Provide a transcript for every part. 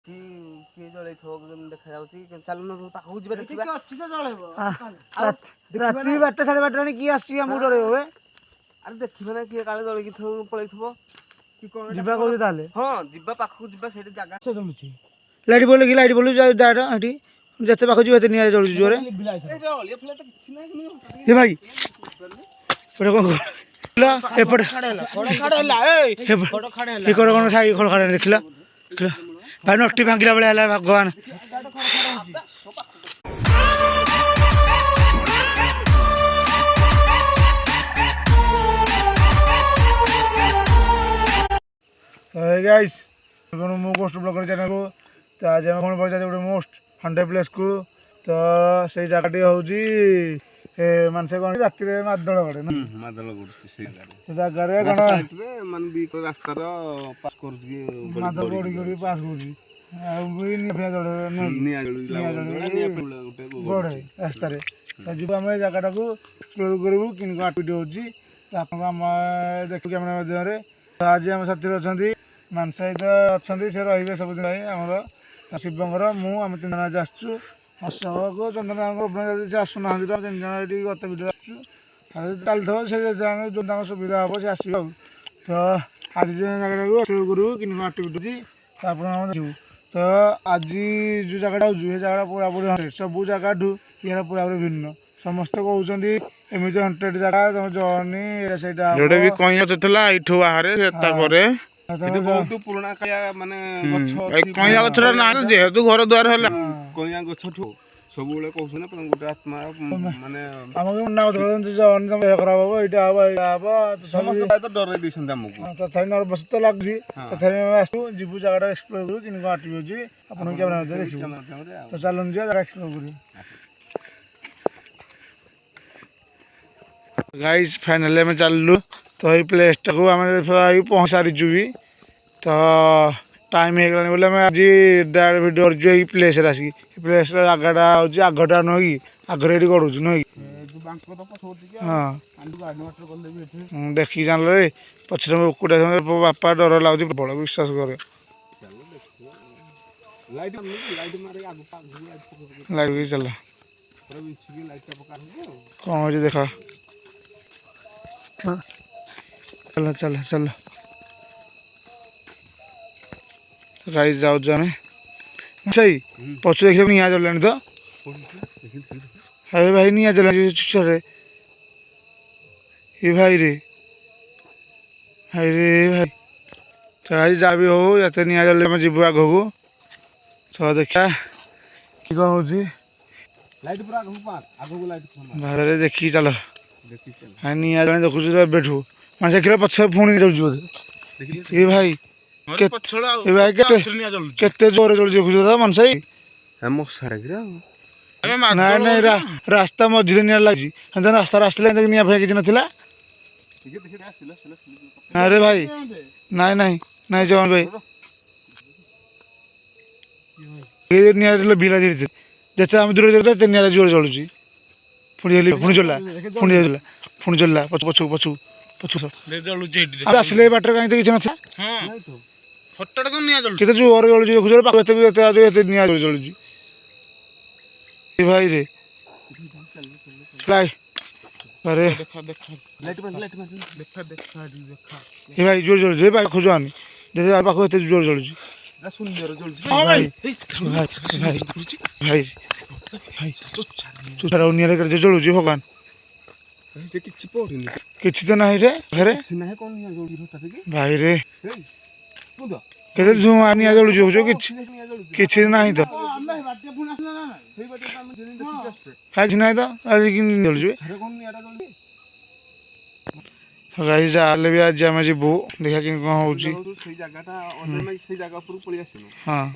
କିଏ ଜଳେଇଥିବ ଦେଖା ଯାଉଛି ଚାଲୁନ ପାଖକୁ ଯିବା ଦେଖିବା ଅଛି ତ ଜଳେଇବ ରାତି 12ଟା 12:30 କିଏ ଆସୁଛି ଆମକୁ ଡରେଇବ ବେ? ଆରେ ଦେଖିବା ନା କିଏ କାଳେ ଜଳେଇକି ପଳେଇଥିବ କି କଣ ଯିବା କହୁଛୁ ତାହେଲେ? ହଁ ଯିବା ପାଖକୁ ଯିବା ସେଇଠି ଜାଗା ଲାଇଟ୍ ବୋଲ କି ଲାଇଟ୍ ବୋଲ ଯାଟା ଏଠି ଯେତେ ପାଖକୁ ଯିବ ଏତେ ନିଆଁ ଜଳୁଛି ଜୋରେ। ଏ ଭାଇ ଏପଟେ କଣ ଏପଟେ କଣ ସାଇ ଖୋଳ ଖାଡ଼ ଦେଖିଲ ଭାଇ ନଟି ଭାଙ୍ଗିଲା ଭଳିଆ ହେଲା ଭଗବାନ। गाइस मो गोस्ट ब्लॉगर चैनल को तो आज आम कौन पहुँचा गोटे मोस्ट हंड्रेड प्लेस को तो से जगह हूँ मानसे कौन राति मादल गड़े ମାଦଳ କରୁଛି ସେଇ से जगह ମାନେ ବି ରାସ୍ତାର ପାସ୍ କରୁଛି मादल गड़ी गड़ी पास गड़े रास्त जीव आम जगह को एक्सप्लोर करूँ कि आक्टिविटी होची आप देखू कैमेरा माध्यम आज आम साथी अच्छा मानसाई तो अच्छा से रे सबुदिन आमर शिवंकर मुझे 3 जन आज आसचु हर्षक चंदन से आसुना 3 जन ये गत भिडियो आसचु चलते से जो सुविधा हम से आस तो आज जगह को एक्सप्लोर करूँ कि आक्टिविटी आप देखू तो आज जो जगह हूँ ये जगह पूरा पूरी सब जगह ये पूरा पूरी भिन्न समस्त कहते एमती 100 जगह तुम जर्नी जोड़े भी कहीं था ये बाहर बहुत पुराना माने कहीं गछटा ना जेहेतु घर द्वार है कईया गछ सब कहूँ ना गोटे आत्मा माने समस्त डर तथा नर्भस तो लगुच तथा आसू जीव जगह एक्सप्लोर करूँ कि आक्टिविटी आप कैमेरा देखिए तो चलूँ जगह एक्सप्लोर करूँ गाइस फाइनली आम चलू तो ये प्लेस टाक आम पहुँच सारीचु भी तो टाइम हो गलानी बोले आज डायरेक्ट भिडियो कर प्लेस आसिक प्लेस जगटा हूँ आगटा नुह कि आगे ये गड़ू नुह कि हाँ देखिए जान रे पचर कुकुड़ा बापा डर लगे बड़ विश्वास कर लाइट भी चल कौन हो देखा चलो चलो चलो तो गाइस जाऊ सही पचु देख निआ जलानी तो अरे भाई निआ जलानी ये भाई रे भाई तो आज जहाँ भी हो ये निआ जल जीव आग को तो देखा कि कौन हो भाई देखी चलो हाँ निआ जला देखु तो एबू मैं देखिए पछे पुणी जलुची बोधे ये भाई केते जोर जलुची देखु तो मनसाई ना ना रास्ता मझे निआ लगी रास्ता रास्ता निआ फेंक किसी नाला अरे भाई नाई नाई नाई जवान भाई निआ बिला धीरे धीरे जिते आम दूर जाते निआ जोर जलुची पुणी जला पुणी जला पुणी जला पचु पचु पचु पचु आसले बाटर कहीं किसी ना केते जोर जलुची देखु निआ जलुची भाई रे अरे ये भाई जोर जलुची भाई खोजानी जैसे पाख जोर जलुची भाई भाई भाई भाई तू निआ जलुची भगवान किसी तो नहीं रे घरे भाई रे केते धुआं निआ जलुची किसी नहीं तो कहीं ना तो आज जलुची गाई जाले भी आज आम जीवु देखा कि कौन हो हाँ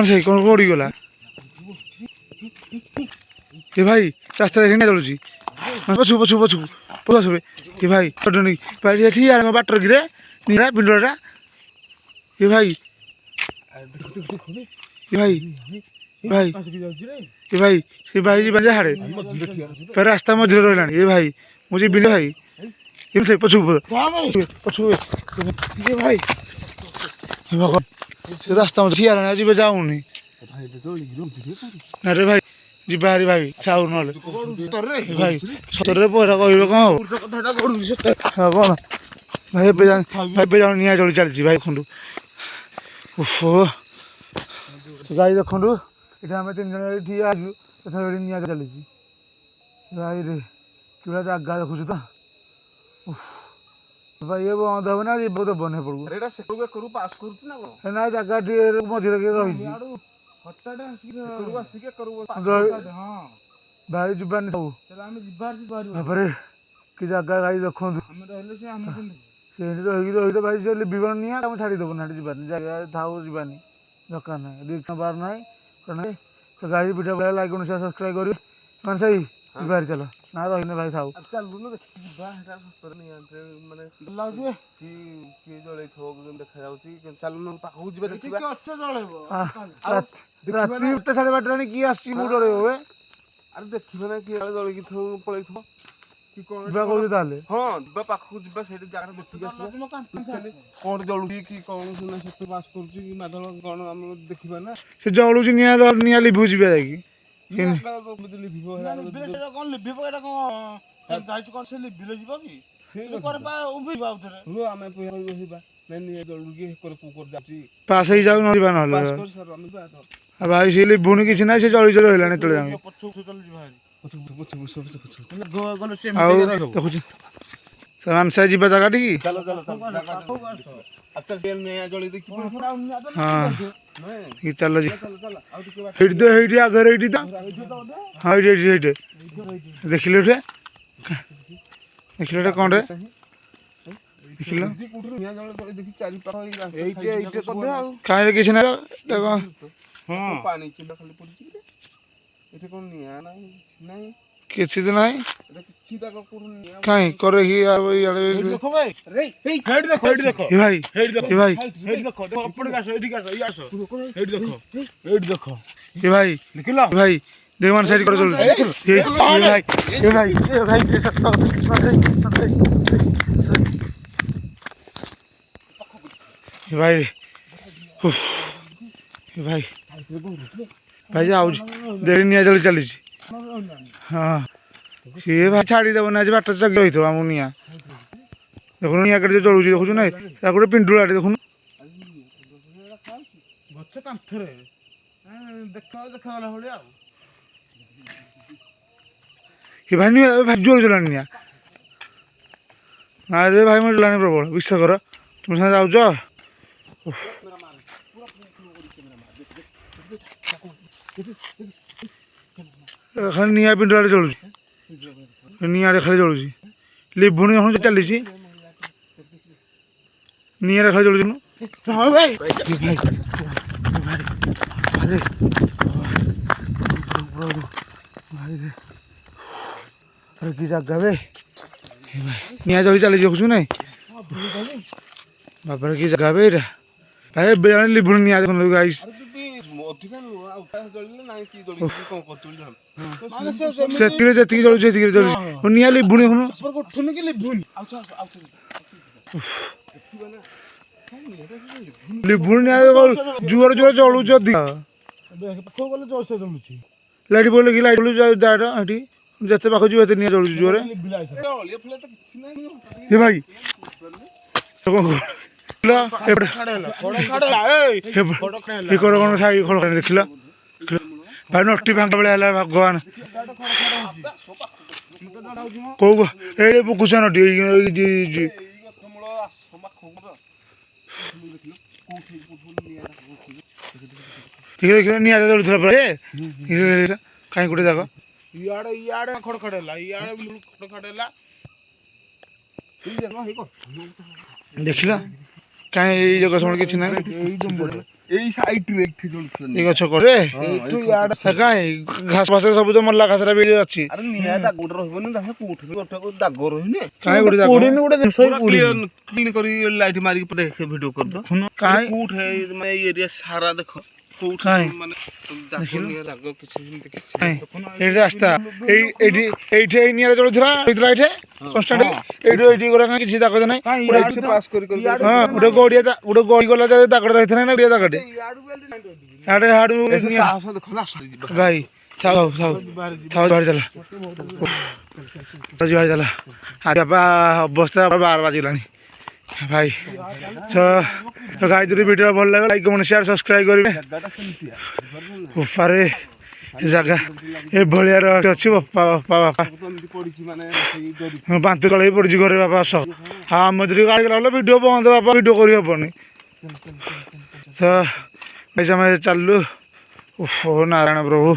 सही कौन गड़ी गला ये भाई रास्ता देख चलुची पछु पछु पछु पचास ये भाई ठीक है बाटर गिरे नीरा पिंडा ये भाई ଭାଇ ଏ ଭାଇ ସେ ଭାଇ ଯିବା ଯେ ହାଡ଼େ ଫେର ରାସ୍ତା ମଝିରେ ରହିଲାଣି ଏ ଭାଇ ମୁଁ ଯିବିନି ଭାଇ ସେ ପଛକୁ ପଛକୁ ଭାଇ ସେ ରାସ୍ତା ମଝିରେ ଠିଆ ହେଲାଣି ଯିବେ ଯାଉନି ନାରେ ଭାଇ ଯିବା ହାରି ଭାଇ ସାଉ ନହେଲେ ଭାଇ ସତରେ ପଇରା କହିବେ କ'ଣ ହବ କ'ଣ ଭାଇ ଏବେ ଜାଣ ନିଆଁ ଜଳି ଚାଲିଛି ଭାଇ ଦେଖନ୍ତୁ ଓହୋ ଗାଈ ଦେଖନ୍ତୁ ଏଠି ଆମେ 3 ଜଣ ଠିଆ ହେଲୁ ତଥାପି ଏଠି ନିଆଁ ଚାଲିଛି ଗାଈରେ କିଭଳିଆ ଜାଗା ଦେଖୁଛୁ ତ ଭାଇ ଏ ବନ୍ଦ ହବ ନା ଯିବ ଦେବନି ଏପଟକୁ ନା ଜାଗା ଟିକେ ମଝିରେ କିଏ ରହିଛି ଭାଇ ଯିବାନି ସବୁ ତାପରେ କି ଜାଗା ଗାଈ ଦେଖନ୍ତୁ ସେଠି ରହିକି ଭାଇ ସେ ଲିଭିବନି ନିଆଁ ଆମେ ଛାଡ଼ିଦେବୁ ନା ଯିବାନି ଜାଗା ଥାଉ ଯିବାନି ଦରକାର ନାହିଁ ବାର ନାହିଁ ସେ ଗାଈ ପିଠା ଭଳିଆ ଲାଇକ୍ ସବସ୍କ୍ରାଇବ୍ କରିବି ମାନେ ସେଇ ଯିବାରି ଚାଲ ନା ରହିନେ ଭାଇ ଥାଉ ରାତି 1ଟା 12:30 କିଏ ଆସିଛି ମୁଁ ଡରେଇବ ଆରେ ଦେଖିବ ନା କିଏ ଜଳିକି ପଳେଇଥିବ ଯିବା କହୁଛୁ ତାହେଲେ ହଁ ଯିବା ପାଖକୁ ଯିବା ସେଇଠି ଜାଗା ଦେଖିକି ଆସିବା କ'ଣ ଜଳୁଛି କି କ'ଣ ସେତେ ପାସ୍ କରୁଛି କି ମାଦଳ କ'ଣ ଆମେ ଦେଖିବା ନା ସେ ଜଳୁଛି ନିଆଁ ଲିଭୁ ଯିବା ଯାଇକି ପାସ୍ ହେଇଯାଉ ନ ଯିବା ନହେଲେ ଭାଇ ସେ ଲିଭୁନି କିଛି ନାହିଁ ସେ ଜଳି ରହିଲାଣି ଏତେବେଳେ ଯାଏଁ ଆଉ ଦେଖୁଛୁ ମାନସା ଯିବା ଜାଗା ଟିକି ହଁ ଚାଲ ହେଇଠି ଆଗରେ ହେଇଠି ତ ହଁ ଏଇଠି ଦେଖିଲେ ଏଠି କ'ଣଟେ ଦେଖିଲ କାହିଁରେ କିଛି ନାହିଁ କିଛି ତ ନାହିଁ କାହିଁ କରେ କି ଭାଇ देखमान साइड कर चल ये भाई भाई भाई भाई जाऊ देरी निया जल्दी चली हाँ सी भाई छाड़ी देव ना बाट जग रही आम निया देखो निया कटे जलू देखु ना गोटे पिंडुलाटे देखुन भाई भाई जोर चलानी निया अरे भाई मैं चलानी प्रबल विश्वास कर तुम साथ जाऊच खाली निया पिंडुलाटे चलुची निया खाली जलुची लिभुनी हम चली निया खाली जलुची अरे की जगह बे निया जल्दी चली देखु ना बापर की जगह बे भाई बेजान लिभुनी निया देख गाइस से जलू निया लिभुनी लिभुनी निया जुआर जुआर जलुच लाइट बोल कि लाइट बोल डायरेक्ट जिते पाख जी निया जलुच जुआर भाई देख भाई नटी भांगा बेले भगवान कौ पुकुस नटी निया जलुला कहीं गोटे जाग इे खड़खड़ेला देखला कहीं जगह शुण कि गछ करे घास फास सब तो मल्ला घास भी अच्छी लाइट मारिक वीडियो कर दो सारा देख କୋଉଠି କାଇଁ? ମାନେ ଦାଗ କିଛି ସେମିତି କିଛି ନାଇଁ, ଏଇଠି ରାସ୍ତା ଏଇଠି ଏଇଠି ଏଇ ନିଆଁ ଚଳୁଥିଲା ହେଇଥିଲା ଏଇଠି କନଷ୍ଟାଣ୍ଟ ଏଇଠୁ ଏଇଠି ଗଲା କାଇଁ କିଛି ଦାଗ ନାହିଁ କିଛି ପାସ୍ କରି କରି ହଁ ଗୋଟେ ଗଡ଼ି ଗଲା ଦାଗଟା ରହିଥିଲା ନା ଗଡ଼ିଆ ଦାଗଟେ ଆଡ଼େ ହାଡ଼ୁ ସାହସ ଦେଖ ନା ଯିବା ଭାଇ ଥାଉ ଥାଉ ଥାଉ ବାହାରି ଚାଲ ବାହାରି ଚାଲ ଆଜି ବାପା ଅବସ୍ଥା 12 ବାଜିଲାଣି ଭାଇ ଗାଈ ଯଦି ଭିଡ଼ିଓ ଭଲ ଲାଗେ ଲାଇକ୍ କମେଣ୍ଟ ସେୟାର ସବସ୍କ୍ରାଇବ୍ କରିବେ ଉପାରେ ଜାଗା ଏଭଳିଆର ଅଛି ବାପା ବାପା ବାପା ଏମିତି ପଡିଛି ମାନେ ସେଇ ଜରି ବାନ୍ତି କଳେଇ ପଡ଼ିଛି ଘରେ ବାପା ଆସ ହଁ ଆମେ ଯଦି ଗାଡ଼ି ଗଲା ଭିଡ଼ିଓ ବନ୍ଦ ବାପା ଭିଡ଼ିଓ କରିହେବନି ତ ଭାଇ ଆମେ ଚାଲିଲୁ ଓ ନାରାୟଣ ପ୍ରଭୁ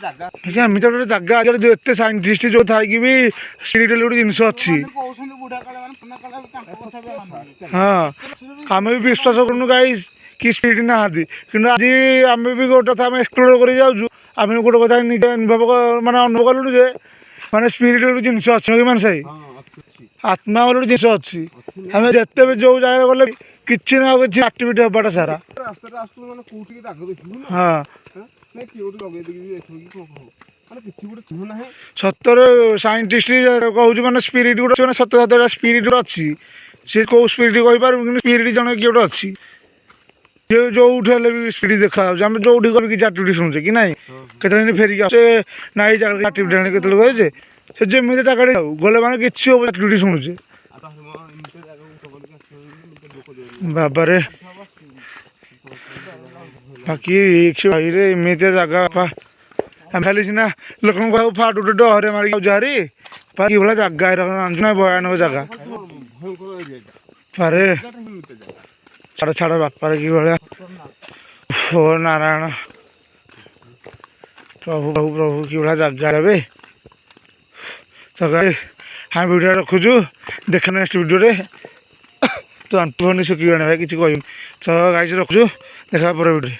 ଜାଗା ଆଜ୍ଞା ଏମିତି ଗୋଟେ ଜାଗା ଆଗରେ ଏତେ ସାଇଣ୍ଟିଷ୍ଟ ଯୋଉ ଥାଇକି ବି ସ୍ପିରିଚୁଆଲ ଗୋଟେ ଜିନିଷ ଅଛି କହୁଛନ୍ତି ବୁଢା କାଳେ ମାନେ ପୁରୁଣା କାଳେ ତାଙ୍କ କଥା ବି ମାନୁନି। ହଁ ଆମେ ବି ବିଶ୍ୱାସ କରୁନୁ ଗାଈ କି ସ୍ପିରିଟ୍ ନାହାନ୍ତି କିନ୍ତୁ ଆଜି ଆମେ ବି ଗୋଟେ କଥା ଆମେ ଏକ୍ସପ୍ଲୋର କରି ଯାଉଛୁ ଆମେ ଗୋଟେ କଥା ନିଜେ ମାନେ ଅନୁଭବ କଲୁଣୁ ଯେ ମାନେ ସ୍ପିରିଟ୍ ଗୋଟେ ଜିନିଷ ଅଛି କି ମାନେ ସାହି ଆତ୍ମା ବୋଲି ଗୋଟେ ଜିନିଷ ଅଛି ଆମେ ଯେତେ ବି ଯୋଉ ଜାଗାରେ ଗଲେ କିଛି ନା କିଛି ଆକ୍ଟିଭିଟି ହେବାଟା ସାରା ରାସ୍ତାରେ ଆସୁଛୁ ମାନେ କୋଉଠିକି ଦାଗ ଦେଖିବୁ ନା ହଁ ନାଇଁ କିଏ ଗୋଟେ ଲଗେଇ ଦେଇକି ଦେଖିବୁ କି କଣ ମାନେ କିଛି ଗୋଟେ ଚିହ୍ନ ନାହିଁ ସତରେ ସାଇଣ୍ଟିଷ୍ଟ କହୁଛି ମାନେ ସ୍ପିରିଟ୍ ଗୋଟେ ଅଛି ମାନେ ସତ ସତ ସ୍ପିରିଟ୍ ଗୋଟେ ଅଛି ସେ କେଉଁ ସ୍ପିରିଟ୍ କହିପାରିବୁ କିନ୍ତୁ ସ୍ପିରିଟ୍ ଜଣେ କିଏ ଗୋଟେ ଅଛି ଯେ ଯୋଉଠି ହେଲେ ବି ସ୍ପିରିଟ୍ ଦେଖାଯାଉଛି ଆମେ ଯୋଉଠି ଗଲେ କିଛି ଆକ୍ଟିଭିଟି ଶୁଣୁଛେ କି ନାହିଁ କେତେବେଳେ ଦିନ ଫେରିକି ଆସେ ନା ଏଇ ଜାଗାରେ ଆକ୍ଟିଭିଟି ଆଣି କେତେବେଳେ କହିଛେ ସେ ଯେମିତି ଜାଗାରେ ଯାଉ ଗଲେ ମାନେ କିଛି ଆକ୍ଟିଭିଟି ଶୁଣୁଛେ ବାବାରେ ବାକି ଭାଇରେ ଏମିତିଆ ଜାଗା ବାପା ଆମେ ଖାଲି ସିନା ଲୋକଙ୍କୁ କହିବୁ ଫାଟୁ ଗୋଟେ ଡହରେ ମାରିକି ଯାଉଛି ହାରି ବାକି ଭଳିଆ ଜାଗା ଜାଣିଛୁ ନା ଭୟାନକ ଜାଗା ଭୟଙ୍କର ଏରିଆଟା ପାରେ ଏମିତି ଜାଗା ଛାଡ଼ ଛାଡ଼ ବାପାରେ କି ଭଳିଆ ଓ ନାରାୟଣ ପ୍ରଭୁ ପ୍ରଭୁ ପ୍ରଭୁ କି ଭଳିଆ ଜାଗା ଏବେ ତ ଗାଈ ଆମେ ଭିଡ଼ିଓ ରଖୁଛୁ ଦେଖ ନେକ୍ସଟ ଭିଡ଼ିଓରେ ତ ଆଣ୍ଠୁ ଫାଣ୍ଠି ଶୁଖିବନି ଭାଇ କିଛି କହିବୁନି ତ ଗାଈ ରଖୁଛୁ ଦେଖା ପରେ ଭିଡ଼ିଓରେ